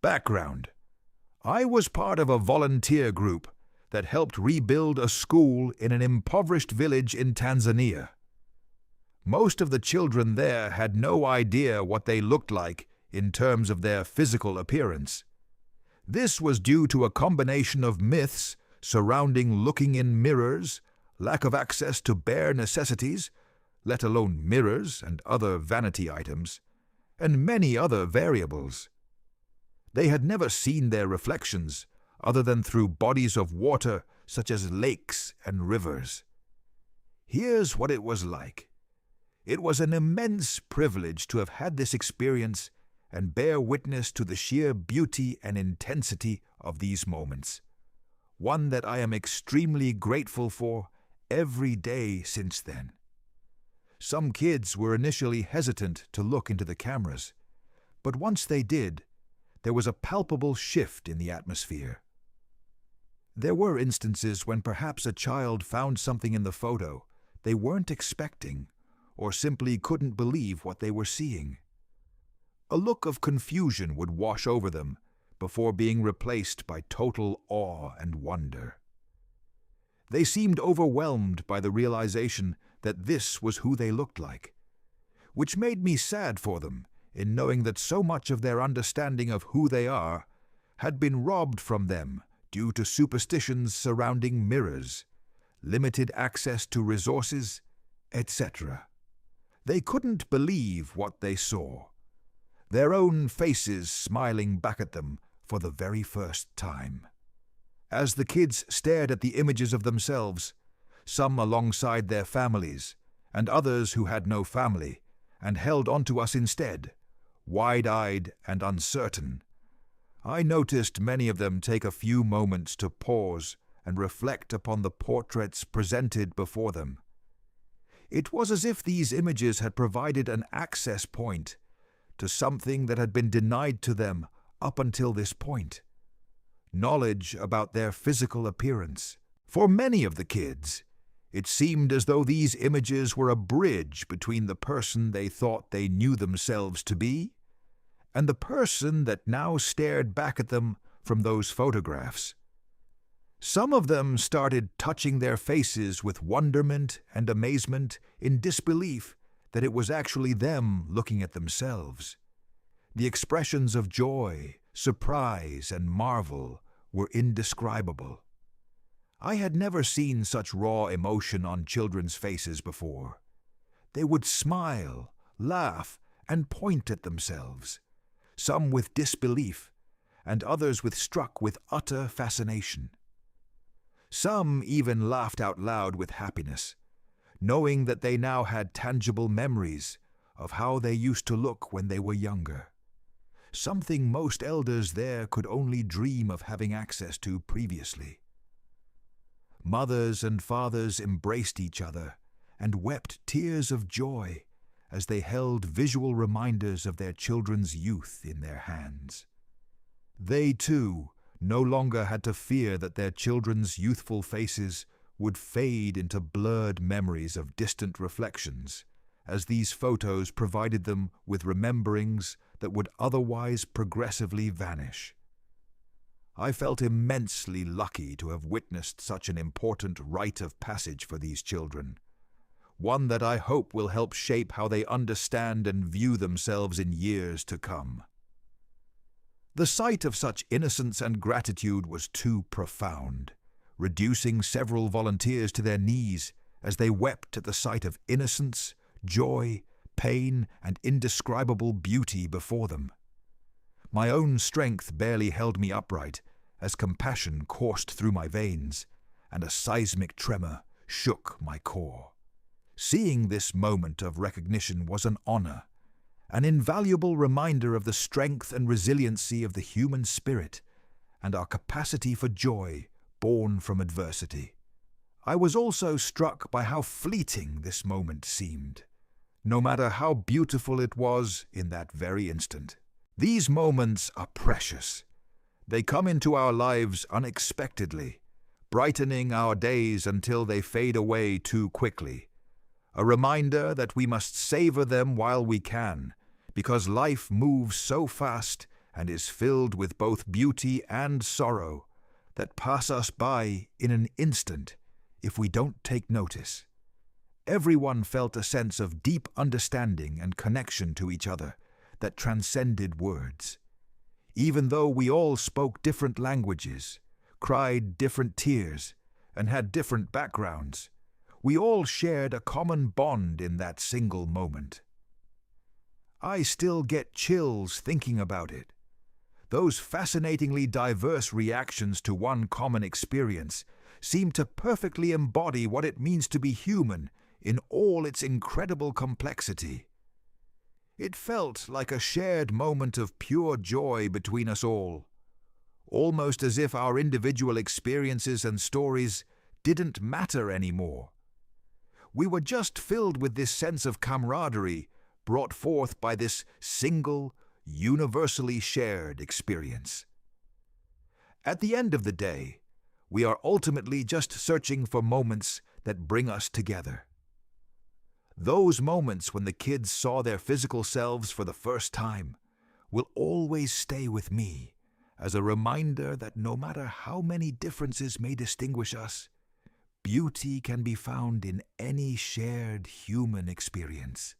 Background: I was part of a volunteer group that helped rebuild a school in an impoverished village in Tanzania. Most of the children there had no idea what they looked like in terms of their physical appearance. This was due to a combination of myths surrounding looking in mirrors, lack of access to bare necessities, let alone mirrors and other vanity items, and many other variables. They had never seen their reflections other than through bodies of water such as lakes and rivers. Here's what it was like. It was an immense privilege to have had this experience and bear witness to the sheer beauty and intensity of these moments, one that I am extremely grateful for every day since then. Some kids were initially hesitant to look into the cameras, but once they did, there was a palpable shift in the atmosphere. There were instances when perhaps a child found something in the photo they weren't expecting or simply couldn't believe what they were seeing. A look of confusion would wash over them before being replaced by total awe and wonder. They seemed overwhelmed by the realization that this was who they looked like, which made me sad for them in knowing that so much of their understanding of who they are had been robbed from them due to superstitions surrounding mirrors, limited access to resources, etc. They couldn't believe what they saw, their own faces smiling back at them for the very first time. As the kids stared at the images of themselves, some alongside their families, and others who had no family, and held onto us instead, wide-eyed and uncertain, I noticed many of them take a few moments to pause and reflect upon the portraits presented before them. It was as if these images had provided an access point to something that had been denied to them up until this point: knowledge about their physical appearance. For many of the kids, it seemed as though these images were a bridge between the person they thought they knew themselves to be and the person that now stared back at them from those photographs. Some of them started touching their faces with wonderment and amazement in disbelief that it was actually them looking at themselves. The expressions of joy, surprise, and marvel were indescribable. I had never seen such raw emotion on children's faces before. They would smile, laugh, and point at themselves, some with disbelief, and others struck with utter fascination. Some even laughed out loud with happiness, knowing that they now had tangible memories of how they used to look when they were younger, something most elders there could only dream of having access to previously. Mothers and fathers embraced each other and wept tears of joy as they held visual reminders of their children's youth in their hands. They, too, no longer had to fear that their children's youthful faces would fade into blurred memories of distant reflections, as these photos provided them with rememberings that would otherwise progressively vanish. I felt immensely lucky to have witnessed such an important rite of passage for these children, one that I hope will help shape how they understand and view themselves in years to come. The sight of such innocence and gratitude was too profound, reducing several volunteers to their knees as they wept at the sight of innocence, joy, pain, and indescribable beauty before them. My own strength barely held me upright as compassion coursed through my veins and a seismic tremor shook my core. Seeing this moment of recognition was an honor, an invaluable reminder of the strength and resiliency of the human spirit and our capacity for joy born from adversity. I was also struck by how fleeting this moment seemed, no matter how beautiful it was in that very instant. These moments are precious. They come into our lives unexpectedly, brightening our days until they fade away too quickly. A reminder that we must savor them while we can, because life moves so fast and is filled with both beauty and sorrow that pass us by in an instant if we don't take notice. Everyone felt a sense of deep understanding and connection to each other that transcended words. Even though we all spoke different languages, cried different tears, and had different backgrounds, we all shared a common bond in that single moment. I still get chills thinking about it. Those fascinatingly diverse reactions to one common experience seem to perfectly embody what it means to be human in all its incredible complexity. It felt like a shared moment of pure joy between us all, almost as if our individual experiences and stories didn't matter anymore. We were just filled with this sense of camaraderie brought forth by this single, universally shared experience. At the end of the day, we are ultimately just searching for moments that bring us together. Those moments when the kids saw their physical selves for the first time will always stay with me as a reminder that no matter how many differences may distinguish us, beauty can be found in any shared human experience.